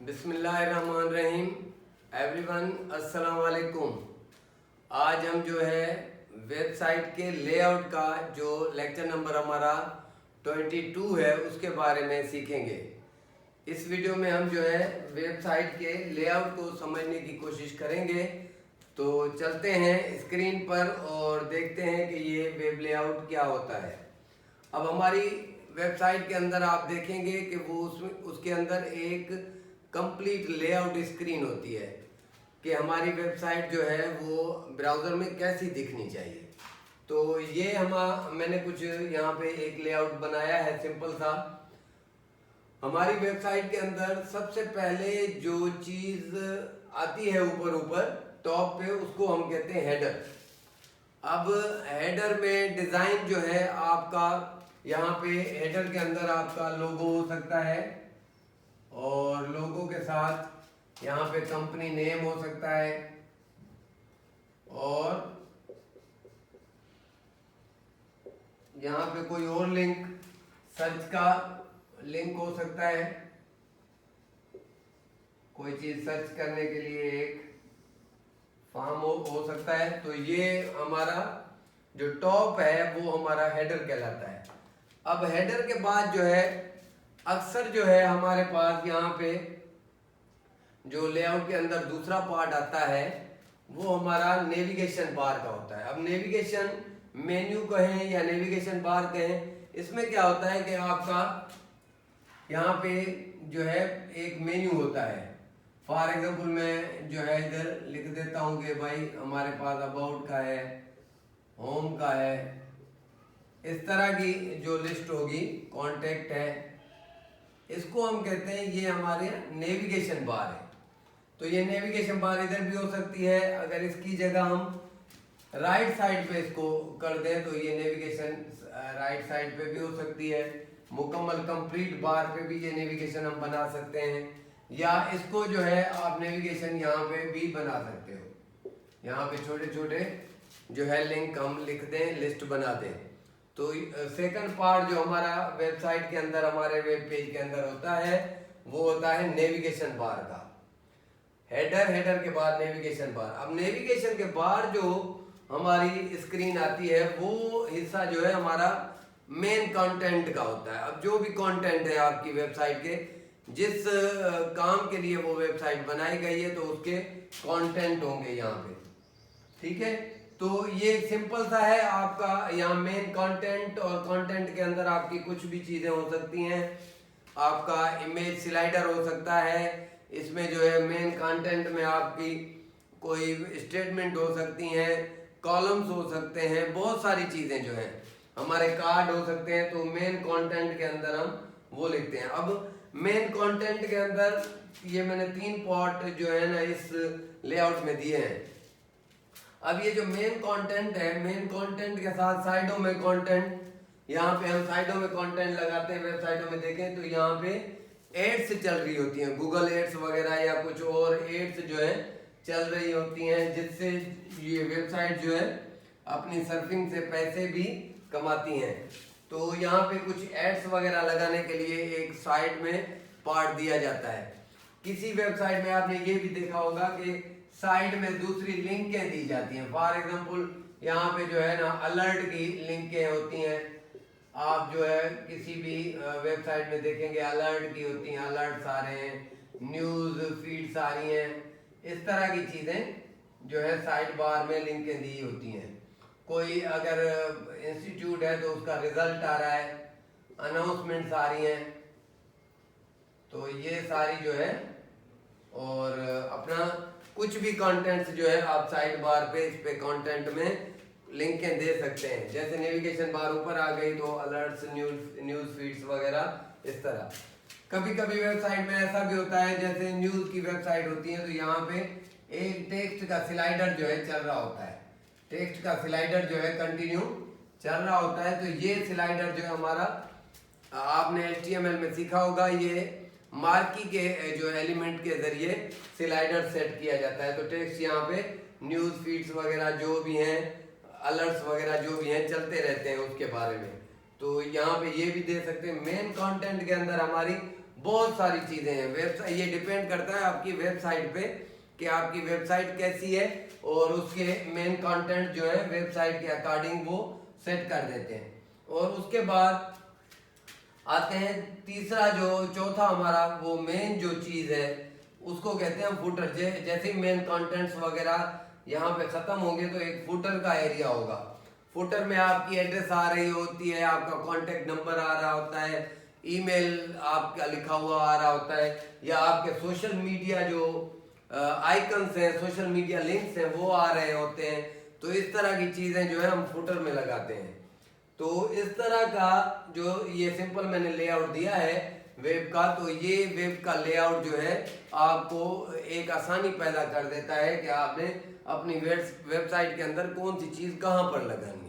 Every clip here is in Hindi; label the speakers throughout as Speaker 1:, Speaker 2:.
Speaker 1: बिस्मिल्लाहिर्रहमानिर्रहीम। एवरीवन अस्सलाम वालेकुम। आज हम जो है वेबसाइट के लेआउट का जो लेक्चर नंबर हमारा 22 है उसके बारे में सीखेंगे। इस वीडियो में हम जो है वेबसाइट के लेआउट को समझने की कोशिश करेंगे। तो चलते हैं स्क्रीन पर और देखते हैं कि ये वेब लेआउट क्या होता है। अब हमारी वेबसाइट के अंदर आप देखेंगे कि वो उसके अंदर एक कंप्लीट लेआउट स्क्रीन होती है कि हमारी वेबसाइट जो है वो ब्राउज़र में कैसी दिखनी चाहिए। तो ये मैंने कुछ यहाँ पे एक लेआउट बनाया है सिंपल सा। हमारी वेबसाइट के अंदर सबसे पहले जो चीज़ आती है ऊपर टॉप पे, उसको हम कहते हैं हेडर। अब हेडर में डिज़ाइन जो है आपका, यहाँ पे हेडर के अंदर आपका लोगो हो सकता है और लोगो के साथ यहाँ पे कंपनी नेम हो सकता है और यहाँ पे कोई और लिंक, सर्च का लिंक हो सकता है। कोई चीज सर्च करने के लिए एक फॉर्म हो सकता है। तो ये हमारा जो टॉप है वो हमारा हेडर कहलाता है। अब हेडर के बाद जो है अक्सर जो है हमारे पास यहाँ पे जो लेआउट के अंदर दूसरा पार्ट आता है वो हमारा नेविगेशन बार का होता है। अब नेविगेशन मेन्यू कहें या नेविगेशन बार कहें, इसमें क्या होता है कि आपका यहाँ पे जो है एक मेन्यू होता है। फॉर एग्जांपल मैं जो है इधर लिख देता हूँ कि भाई हमारे पास अबाउट का है, होम का है, इस तरह की जो लिस्ट होगी, कॉन्टेक्ट है, इसको हम कहते हैं ये हमारे नेविगेशन बार है। तो ये नेविगेशन बार इधर भी हो सकती है। अगर इसकी जगह हम राइट साइड पे इसको कर दें तो ये नेविगेशन राइट साइड पे भी हो सकती है। मुकम्मल कंप्लीट बार पे भी ये नेविगेशन हम बना सकते हैं, या इसको जो है आप नेविगेशन यहाँ पे भी बना सकते हो। यहाँ पे छोटे छोटे जो है लिंक हम लिख दें, लिस्ट बना दें। तो सेकंड पार्ट जो हमारा वेबसाइट के अंदर, हमारे वेब पेज के अंदर होता है वो होता है नेविगेशन बार का। हेडर के बाद नेविगेशन बार। अब नेविगेशन के बाद जो हमारी स्क्रीन आती है वो हिस्सा जो है हमारा मेन कंटेंट का होता है। अब जो भी कंटेंट है आपकी वेबसाइट के, जिस काम के लिए वो वेबसाइट बनाई गई है, तो उसके कंटेंट होंगे यहाँ पे, ठीक है। तो ये सिंपल सा है आपका यहाँ मेन कंटेंट, और कंटेंट के अंदर आपकी कुछ भी चीजें हो सकती हैं। आपका इमेज स्लाइडर हो सकता है, इसमें जो है मेन कंटेंट में आपकी कोई स्टेटमेंट हो सकती हैं, कॉलम्स हो सकते हैं, बहुत सारी चीजें जो हैं, हमारे कार्ड हो सकते हैं। तो मेन कंटेंट के अंदर हम वो लिखते हैं। अब मेन कंटेंट के अंदर ये मैंने 3 पार्ट जो है ना इस लेआउट में दिए हैं। अब ये जो मेन कंटेंट है, मेन कंटेंट के साथ साइडों में कंटेंट, यहाँ पे हम साइडों में कंटेंट लगाते हैं। वेबसाइटों में देखें तो यहाँ पे एड्स चल रही होती हैं, गूगल एड्स वगैरह या कुछ और एड्स जो है चल रही होती हैं, जिससे ये वेबसाइट जो है अपनी सर्फिंग से पैसे भी कमाती हैं। तो यहाँ पे कुछ एड्स वगैरह लगाने के लिए एक साइड में पार्ट दिया जाता है। किसी वेबसाइट में आपने ये भी देखा होगा कि साइड में दूसरी लिंकें दी जाती हैं। फॉर एग्जांपल यहाँ पे जो है ना अलर्ट की लिंकें होती हैं। आप जो है किसी भी वेबसाइट में देखेंगे अलर्ट की होती हैं, अलर्ट्स आ रहे हैं, न्यूज़ फीड्स आ रही हैं, इस तरह की चीज़ें जो है साइड बार में लिंकें दी होती हैं। कोई अगर इंस्टीट्यूट है तो उसका रिजल्ट आ रहा है, अनाउंसमेंट्स आ रही हैं, तो ये सारी जो है, और अपना कुछ भी कंटेंट्स जो है आप साइड बार पे इस पे कंटेंट में लिंकें दे सकते हैं। जैसे नेविगेशन बार ऊपर आ गई तो अलर्ट्स, न्यूज़ फीड्स वगैरह इस तरह। कभी कभी वेबसाइट में ऐसा भी होता है, जैसे न्यूज़ की वेबसाइट होती है तो यहाँ पे एक टेक्स्ट का स्लाइडर जो है चल रहा होता है, टेक्स्ट का स्लाइडर जो है कंटिन्यू चल रहा होता है। तो ये स्लाइडर जो है हमारा, आपने HTML में सीखा होगा, ये मार्की के जो एलिमेंट के जरिए स्लाइडर सेट किया जाता है। तो टेक्स्ट यहाँ पे न्यूज़ फीड्स वगैरह जो भी हैं, अलर्ट्स वगैरह जो भी हैं चलते रहते हैं उसके बारे में। तो यहाँ पे ये भी दे सकते हैं। मेन कंटेंट के अंदर हमारी बहुत सारी चीज़ें हैं। वेबसाइट ये डिपेंड करता है आपकी वेबसाइट पे कि आपकी वेबसाइट कैसी है, और उसके मेन कंटेंट जो है वेबसाइट के अकॉर्डिंग वो सेट कर देते हैं। और उसके बाद आते हैं तीसरा, जो चौथा हमारा वो मेन जो चीज़ है उसको कहते हैं फुटर। जैसे ही मेन कंटेंट्स वगैरह यहाँ पे ख़त्म होंगे तो एक फुटर का एरिया होगा। फुटर में आपकी एड्रेस आ रही होती है, आपका कॉन्टेक्ट नंबर आ रहा होता है, ईमेल आपका लिखा हुआ आ रहा होता है, या आपके सोशल मीडिया जो आइकन्स हैं, सोशल मीडिया लिंक्स हैं वो आ रहे होते हैं। तो इस तरह की चीज़ें जो है हम फुटर में लगाते हैं। तो इस तरह का जो ये सिंपल मैंने लेआउट दिया है वेब का, तो ये वेब का लेआउट जो है आपको एक आसानी पैदा कर देता है कि आपने अपनी वेबसाइट के अंदर कौन सी चीज़ कहाँ पर लगानी है।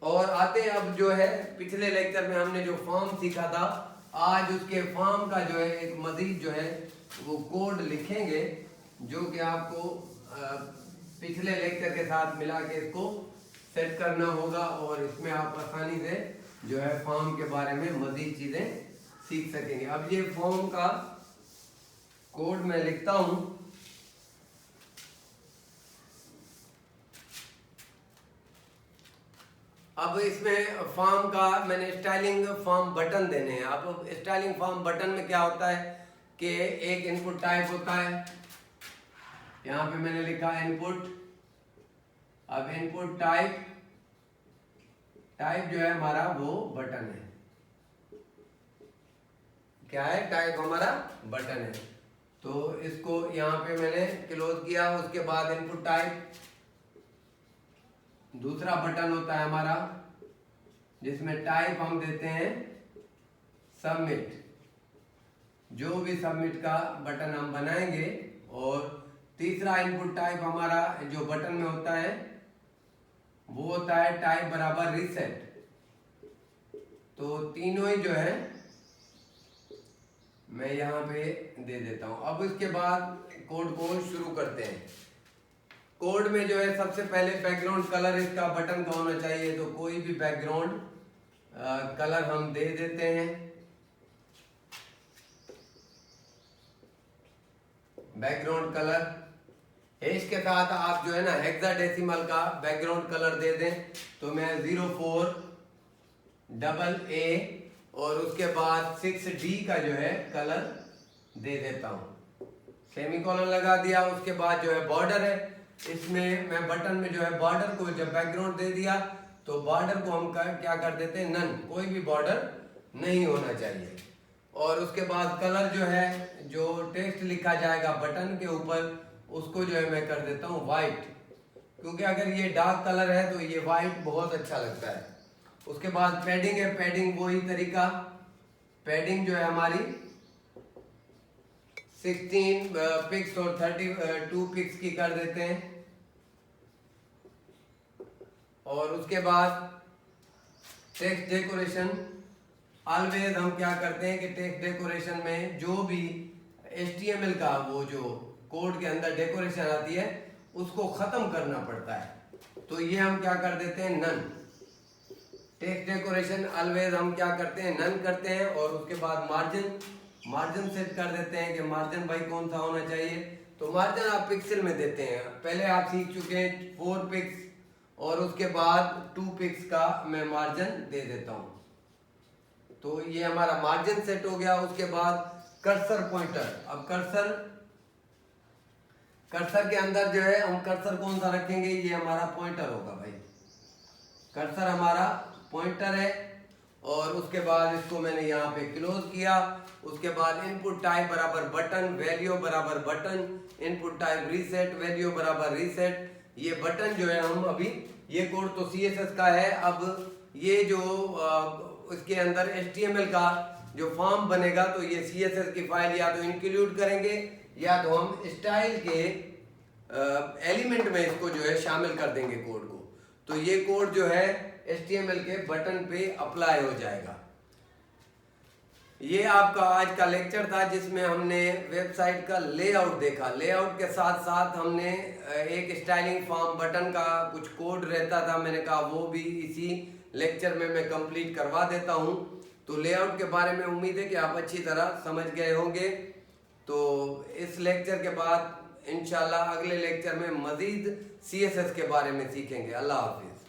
Speaker 1: और आते हैं अब जो है पिछले लेक्चर में हमने जो फॉर्म सीखा था, आज उसके फॉर्म का जो है एक मजीद जो है वो कोड लिखेंगे, जो कि आपको पिछले लेक्चर के साथ मिला के इसको सेट करना होगा, और इसमें आप आसानी से जो है फॉर्म के बारे में मजीद चीज़ें सीख सकेंगे। अब ये फॉर्म का कोड मैं लिखता हूं। अब इसमें फॉर्म का मैंने स्टाइलिंग फॉर्म बटन देने हैं। अब स्टाइलिंग फॉर्म बटन में क्या होता है कि एक इनपुट टाइप होता है, यहाँ पे मैंने लिखा इनपुट। अब इनपुट टाइप जो है हमारा वो बटन है। क्या है? टाइप हमारा बटन है। तो इसको यहाँ पे मैंने क्लोज किया। उसके बाद इनपुट टाइप, दूसरा बटन होता है हमारा जिसमें टाइप हम देते हैं सबमिट। जो भी सबमिट का बटन हम बनाएंगे। और तीसरा इनपुट टाइप हमारा जो बटन में होता है वो होता है टाइप बराबर रीसेट। तो तीनों ही जो है मैं यहाँ पे दे देता हूँ। अब इसके बाद कोड को शुरू करते हैं। कोड में जो है सबसे पहले बैकग्राउंड कलर इसका बटन का होना चाहिए, तो कोई भी बैकग्राउंड कलर हम दे देते हैं। बैकग्राउंड कलर हैश के साथ आप जो है ना हेक्साडेसिमल का बैकग्राउंड कलर दे दें। तो मैं 04AA और उसके बाद 6D का जो है कलर दे देता हूं। सेमीकोलन लगा दिया। उसके बाद जो है बॉर्डर है, इसमें मैं बटन में जो है बॉर्डर को जब बैकग्राउंड दे दिया तो बॉर्डर को हम क्या कर देते हैं, नन, कोई भी बॉर्डर नहीं होना चाहिए। और उसके बाद कलर जो है, जो टेक्स्ट लिखा जाएगा बटन के ऊपर, उसको जो है मैं कर देता हूँ वाइट, क्योंकि अगर ये डार्क कलर है तो ये वाइट बहुत अच्छा लगता है। उसके बाद पैडिंग है, पैडिंग वही तरीका, पैडिंग जो है हमारी 16 पिक्स और 32 पिक्स की कर देते हैं। और उसके बाद टेक्स्ट डेकोरेशन, ऑलवेज हम क्या करते हैं कि टेक्स्ट डेकोरेशन में जो भी HTML का वो जो कोड के अंदर डेकोरेशन आती है उसको खत्म करना पड़ता है। तो ये हम क्या कर देते हैं, नन। टेक्स्ट डेकोरेशन ऑलवेज हम क्या करते हैं, नन करते हैं। और उसके बाद मार्जिन सेट कर देते हैं कि मार्जिन भाई कौन सा होना चाहिए। तो मार्जिन आप पिक्सल में देते हैं। पहले आप सीख चुके हैं 4 पिक्स और उसके बाद 2 पिक्स का मैं मार्जिन दे देता हूं। तो ये हमारा मार्जिन सेट हो गया। उसके बाद कर्सर पॉइंटर। अब कर्सर के अंदर जो है हम कर्सर कौन सा रखेंगे, ये हमारा पॉइंटर होगा भाई। कर्सर हमारा पॉइंटर है। और उसके बाद इसको मैंने यहाँ पे क्लोज किया। उसके बाद इनपुट टाइप बराबर बटन, वैल्यू बराबर button, input type reset, value बराबर रीसेट। ये बटन जो है हम अभी, ये कोड तो CSS का है। अब ये जो इसके अंदर HTML का जो फॉर्म बनेगा तो ये CSS की फाइल या तो इंक्लूड करेंगे या तो हम स्टाइल के एलिमेंट में इसको जो है शामिल कर देंगे कोड को। तो ये कोड जो है HTML के बटन पे अप्लाई हो जाएगा। ये आपका आज का लेक्चर था जिसमें हमने वेबसाइट का लेआउट देखा। लेआउट के साथ साथ हमने एक स्टाइलिंग फॉर्म बटन का कुछ कोड रहता था, मैंने कहा वो भी इसी लेक्चर में मैं कंप्लीट करवा देता हूं। तो लेआउट के बारे में उम्मीद है कि आप अच्छी तरह समझ गए होंगे। तो इस लेक्चर के बाद इंशाल्लाह अगले लेक्चर में मजीद CSS के बारे में सीखेंगे। अल्लाह हाफिज।